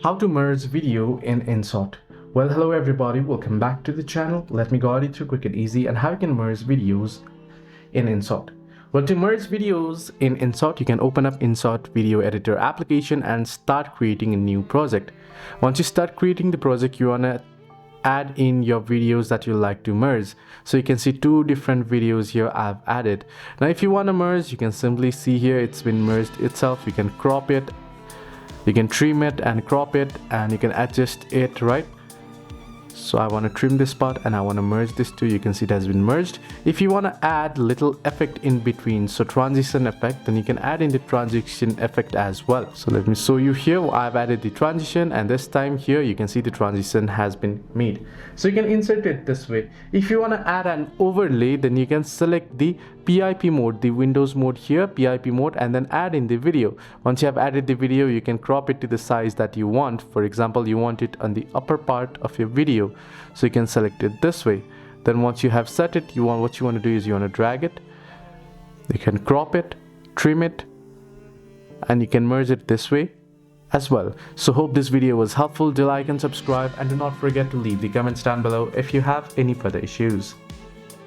How to merge video in InShot. Well, hello everybody, welcome back to the channel. Let me guide you through quick and easy and how you can merge videos in InShot. Well, to merge videos in InShot, you can open up InShot video editor application and start creating a new project. Once you start creating the project, you want to add in your videos that you like to merge. So you can see two different videos here I've added. Now if you want to merge, you can simply see here it's been merged itself. You can crop it, you can trim it and crop it, and you can adjust it, right? So I want to trim this part and I want to merge this too. You can see it has been merged. If you want to add little effect in between, so transition effect, then you can add in the transition effect as well. So let me show you here. I've added the transition, and this time here you can see the transition has been made. So you can insert it this way. If you want to add an overlay, then you can select the PIP mode, the Windows mode here, PIP mode, and then add in the video. Once you have added the video, you can crop it to the size that you want. For example, you want it on the upper part of your video, so you can select it this way. Then once you have set it, what you want to do is you want to drag it, you can crop it, trim it, and you can merge it this way as well. So hope this video was helpful. Do like and subscribe, and do not forget to leave the comments down below if you have any further issues.